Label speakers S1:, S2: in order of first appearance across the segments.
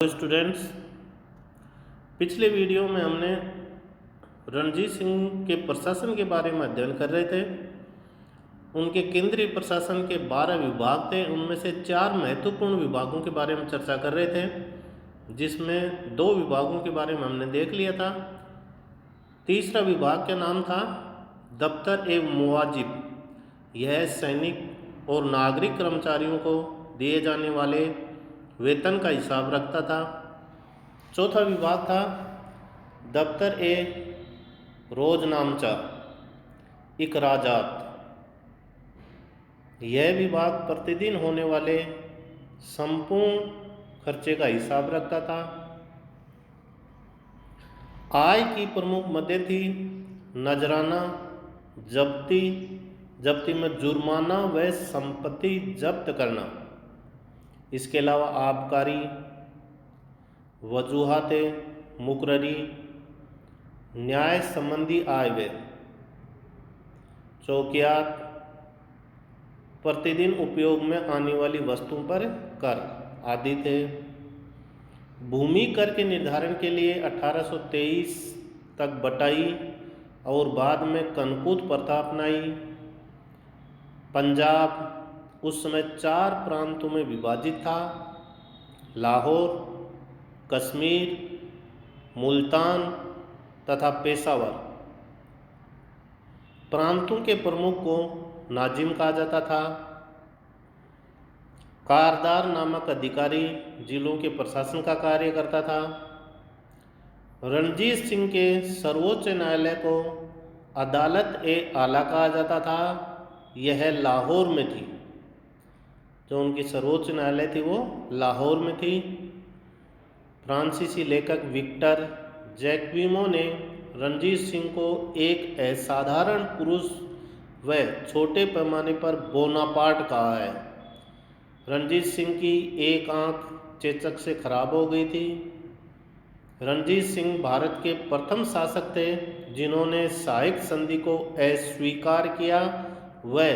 S1: नमस्ते स्टूडेंट्स। पिछले वीडियो में हमने रणजीत सिंह के प्रशासन के बारे में अध्ययन कर रहे थे। उनके केंद्रीय प्रशासन के 12 विभाग थे, उनमें से 4 महत्वपूर्ण विभागों के बारे में चर्चा कर रहे थे, जिसमें 2 विभागों के बारे में हमने देख लिया था। तीसरा विभाग का नाम था दफ्तर एवं मुआजिब। यह सैनिक और नागरिक कर्मचारियों को दिए जाने वाले वेतन का हिसाब रखता था। चौथा विभाग था दफ्तर ए रोजनामचा इकराजात। यह विभाग प्रतिदिन होने वाले संपूर्ण खर्चे का हिसाब रखता था। आय की प्रमुख मदें थी नजराना, जब्ती में जुर्माना व संपत्ति जब्त करना। इसके अलावा आबकारी, वजूहाते मुकर्ररी, न्याय संबंधी आय व्यय, चौकियात, प्रतिदिन उपयोग में आने वाली वस्तुओं पर कर आदि थे। भूमि कर के निर्धारण के लिए 1823 तक बटाई और बाद में कनकूत प्रथा अपनाई। पंजाब उस समय 4 प्रांतों में विभाजित था: लाहौर, कश्मीर, मुल्तान तथा पेशावर। प्रांतों के प्रमुख को नाजिम कहा जाता था। कारदार नामक अधिकारी जिलों के प्रशासन का कार्य करता था। रणजीत सिंह के सर्वोच्च न्यायालय को अदालत ए आला कहा जाता था। यह लाहौर में थी। जो उनकी सर्वोच्च न्यायालय थी वो लाहौर में थी। फ्रांसीसी लेखक विक्टर जैक्विमो ने रणजीत सिंह को एक असाधारण पुरुष व छोटे पैमाने पर बोनापार्ट कहा है। रणजीत सिंह की एक आंख चेचक से खराब हो गई थी। रणजीत सिंह भारत के प्रथम शासक थे जिन्होंने सहायक संधि को अस्वीकार किया व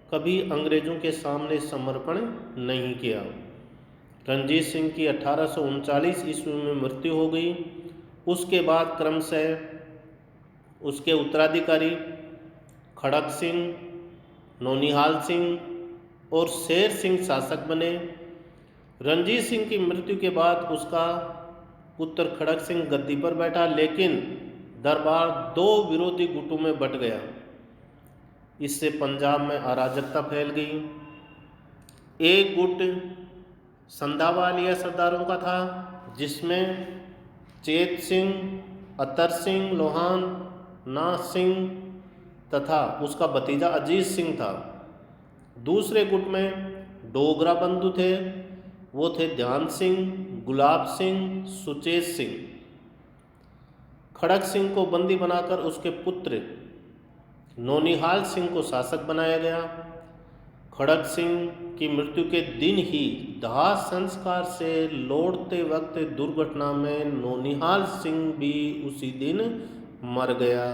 S1: कभी अंग्रेजों के सामने समर्पण नहीं किया। रणजीत सिंह की 1839 ईस्वी में मृत्यु हो गई। उसके बाद क्रमशः उसके उत्तराधिकारी खड़क सिंह, नौनिहाल सिंह और शेर सिंह शासक बने। रणजीत सिंह की मृत्यु के बाद उसका पुत्र खड़क सिंह गद्दी पर बैठा, लेकिन दरबार 2 विरोधी गुटों में बंट गया। इससे पंजाब में अराजकता फैल गई। एक गुट संधावालिया सरदारों का था, जिसमें चेत सिंह, अतर सिंह लोहान, ना सिंह तथा उसका भतीजा अजीत सिंह था। दूसरे गुट में डोगरा बंधु थे, वो थे ध्यान सिंह, गुलाब सिंह, सुचेत सिंह। खड़क सिंह को बंदी बनाकर उसके पुत्र नौनिहाल सिंह को शासक बनाया गया। खड़क सिंह की मृत्यु के दिन ही दाह संस्कार से लौटते वक्त दुर्घटना में नौनिहाल सिंह भी उसी दिन मर गया।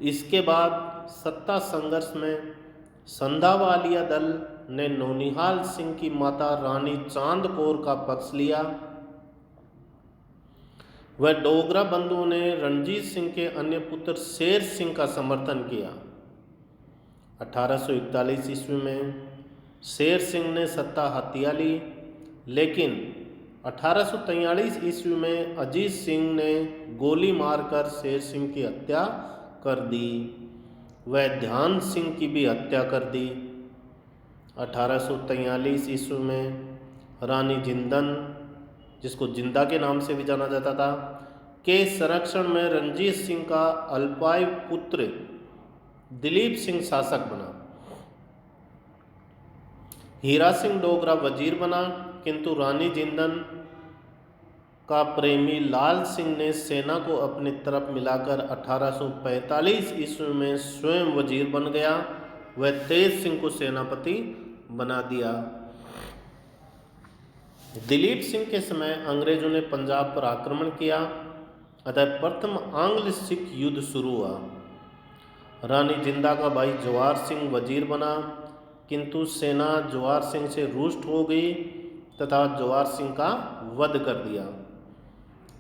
S1: इसके बाद सत्ता संघर्ष में संधावालिया दल ने नौनिहाल सिंह की माता रानी चांद कौर का पक्ष लिया। वह डोगरा बंधुओं ने रणजीत सिंह के अन्य पुत्र शेर सिंह का समर्थन किया। 1841 ईस्वी में शेर सिंह ने सत्ता हथिया ली, लेकिन 1843 ईस्वी में अजीत सिंह ने गोली मारकर शेर सिंह की हत्या कर दी। वह ध्यान सिंह की भी हत्या कर दी। 1843 ईस्वी में रानी जिंदन, जिसको जिंदा के नाम से भी जाना जाता था, के संरक्षण में रणजीत सिंह का अल्पायु पुत्र दिलीप सिंह शासक बना। हीरा सिंह डोगरा वजीर बना, किंतु रानी जिंदन का प्रेमी लाल सिंह ने सेना को अपनी तरफ मिलाकर 1845 ईस्वी में स्वयं वजीर बन गया। वह तेज सिंह को सेनापति बना दिया। दिलीप सिंह के समय अंग्रेजों ने पंजाब पर आक्रमण किया, अतः प्रथम आंग्ल सिख युद्ध शुरू हुआ। रानी जिंदा का भाई जवाहर सिंह वजीर बना, किंतु सेना जवाहर सिंह से रुष्ट हो गई। तथा जोरावर सिंह का वध कर दिया।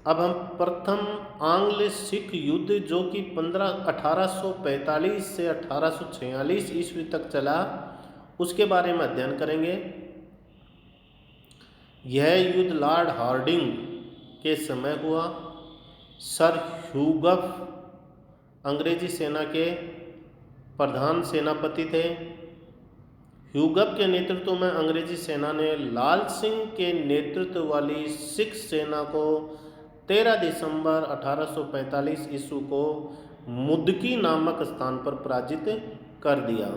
S1: अब हम प्रथम आंग्ल सिख युद्ध जो कि 1845 से 1846 ईस्वी तक चला, उसके बारे में अध्ययन करेंगे। यह युद्ध लॉर्ड हार्डिंग के समय हुआ। सर ह्यूगफ अंग्रेजी सेना के प्रधान सेनापति थे। ह्यूगफ के नेतृत्व में अंग्रेजी सेना ने लाल सिंह के नेतृत्व वाली सिख सेना को 13 दिसंबर 1845 ईस्वी को मुदकी नामक स्थान पर पराजित कर दिया।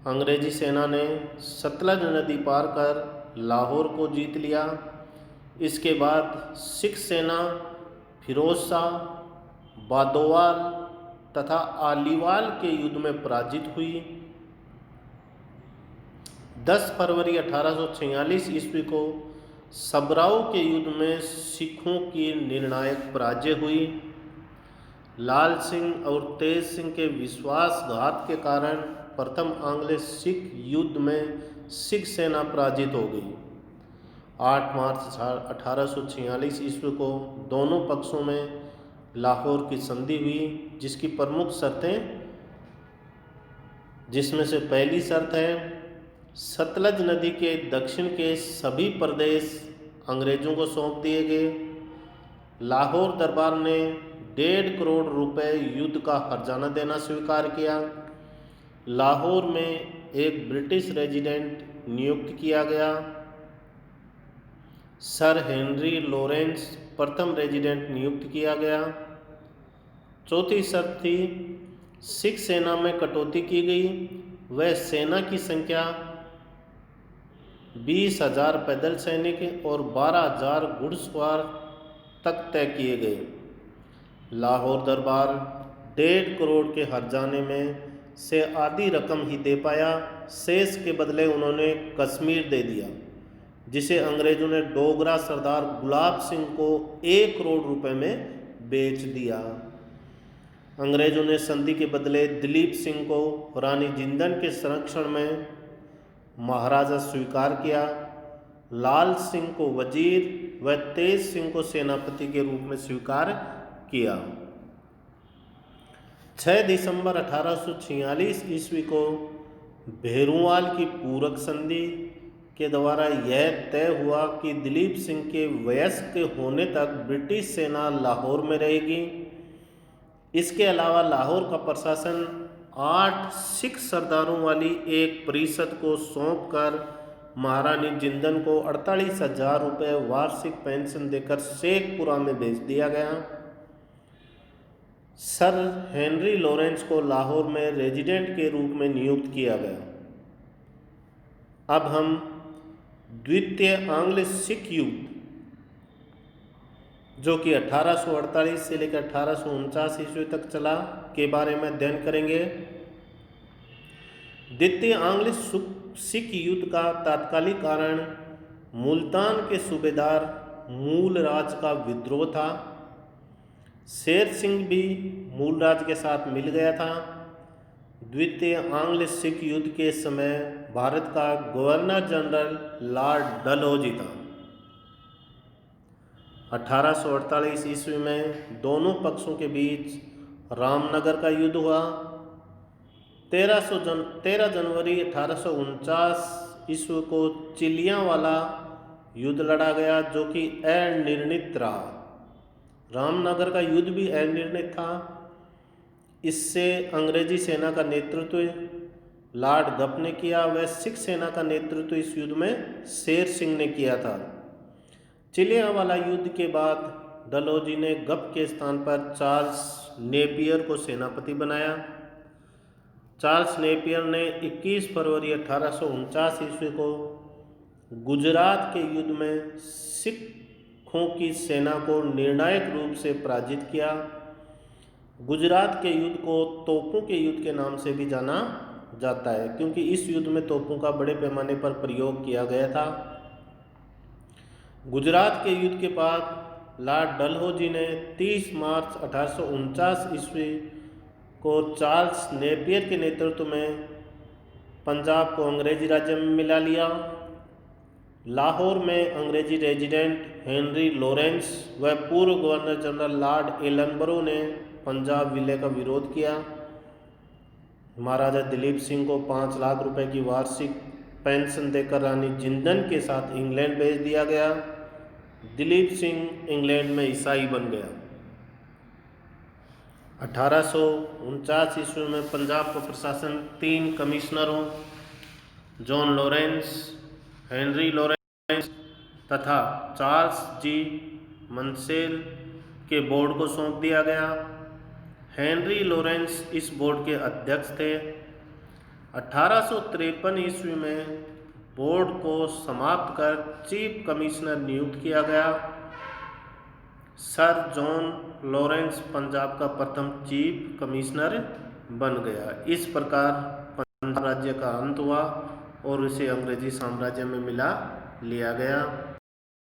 S1: अंग्रेजी सेना ने सतलज नदी पार कर लाहौर को जीत लिया। इसके बाद सिख सेना फिरोज शाह, बादोवाल तथा आलीवाल के युद्ध में पराजित हुई। 10 फरवरी 1846 ईस्वी को सबराऊ के युद्ध में सिखों की निर्णायक पराजय हुई। लाल सिंह और तेज सिंह के विश्वासघात के कारण प्रथम आंग्ल सिख युद्ध में सिख सेना पराजित हो गई। 8 मार्च 1846 ईस्वी को दोनों पक्षों में लाहौर की संधि हुई, जिसकी प्रमुख शर्तें, जिसमें से पहली शर्त है सतलज नदी के दक्षिण के सभी प्रदेश अंग्रेजों को सौंप दिए गए। लाहौर दरबार ने 1.5 करोड़ रुपए युद्ध का हर्जाना देना स्वीकार किया। लाहौर में एक ब्रिटिश रेजिडेंट नियुक्त किया गया। सर हेनरी लॉरेंस प्रथम रेजिडेंट नियुक्त किया गया। चौथी शर्त थी सिख सेना में कटौती की गई। वह सेना की संख्या 20,000 पैदल सैनिक और 12,000 घुड़सवार तक तय किए गए। लाहौर दरबार 1.5 करोड़ के हर्जाने में से आधी रकम ही दे पाया। शेष के बदले उन्होंने कश्मीर दे दिया, जिसे अंग्रेजों ने डोगरा सरदार गुलाब सिंह को 1 करोड़ रुपए में बेच दिया। अंग्रेजों ने संधि के बदले दिलीप सिंह को रानी जिंदन के संरक्षण में महाराजा स्वीकार किया। लाल सिंह को वजीर व तेज सिंह को सेनापति के रूप में स्वीकार किया। 6 दिसंबर 1846 ईस्वी को भेरुवाल की पूरक संधि के द्वारा यह तय हुआ कि दिलीप सिंह के वयस्क होने तक ब्रिटिश सेना लाहौर में रहेगी। इसके अलावा लाहौर का प्रशासन 8 सिख सरदारों वाली एक परिषद को सौंपकर महारानी जिंदन को 48,000 रुपये वार्षिक पेंशन देकर शेखपुरा में भेज दिया गया। सर हेनरी लॉरेंस को लाहौर में रेजिडेंट के रूप में नियुक्त किया गया। अब हम द्वितीय आंग्ल सिख युद्ध, जो कि 1848 से लेकर 1849 ईस्वी तक चला, के बारे में अध्ययन करेंगे। द्वितीय आंग्ल सिख युद्ध का तात्कालिक कारण मुल्तान के सूबेदार मूलराज का विद्रोह था। शेर सिंह भी मूलराज के साथ मिल गया था। द्वितीय आंग्ल सिख युद्ध के समय भारत का गवर्नर जनरल लॉर्ड डलहौजी था। 1848 ईस्वी में दोनों पक्षों के बीच रामनगर का युद्ध हुआ। 13 जनवरी 1849 ईस्वी को चिलियांवाला युद्ध लड़ा गया, जो कि अनिर्णित रहा। रामनगर का युद्ध भी अनिर्णित था। इससे अंग्रेजी सेना का नेतृत्व लॉर्ड गप ने किया। वह सिख सेना का नेतृत्व इस युद्ध में शेर सिंह ने किया था। चिलियांवाला युद्ध के बाद डलहौजी ने गप के स्थान पर चार्ल्स नेपियर को सेनापति बनाया। चार्ल्स नेपियर ने 21 फरवरी 1849 ईस्वी को गुजरात के युद्ध में सिखों की सेना को निर्णायक रूप से पराजित किया। गुजरात के युद्ध को तोपों के युद्ध के नाम से भी जाना जाता है, क्योंकि इस युद्ध में तोपों का बड़े पैमाने पर प्रयोग किया गया था। गुजरात के युद्ध के बाद लॉर्ड डलहौजी ने 30 मार्च 1849 ईस्वी को चार्ल्स नेपियर के नेतृत्व में पंजाब को अंग्रेजी राज्य में मिला लिया। लाहौर में अंग्रेजी रेजिडेंट हेनरी लॉरेंस व पूर्व गवर्नर जनरल लॉर्ड एलनबरो ने पंजाब विलय का विरोध किया। महाराजा दिलीप सिंह को 5 लाख रुपए की वार्षिक पेंशन देकर रानी जिंदन के साथ इंग्लैंड भेज दिया गया। दिलीप सिंह इंग्लैंड में ईसाई बन गया। 1849 ईस्वी में पंजाब का प्रशासन 3 कमिश्नरों जॉन लॉरेंस, हेनरी लॉरेंस तथा चार्ल्स जी मंसेल के बोर्ड को सौंप दिया गया। हेनरी लॉरेंस इस बोर्ड के अध्यक्ष थे। 1853 ईस्वी में बोर्ड को समाप्त कर चीफ कमिश्नर नियुक्त किया गया। सर जॉन लॉरेंस पंजाब का प्रथम चीफ कमिश्नर बन गया। इस प्रकार पंजाब राज्य का अंत हुआ और इसे अंग्रेजी साम्राज्य में मिला लिया गया।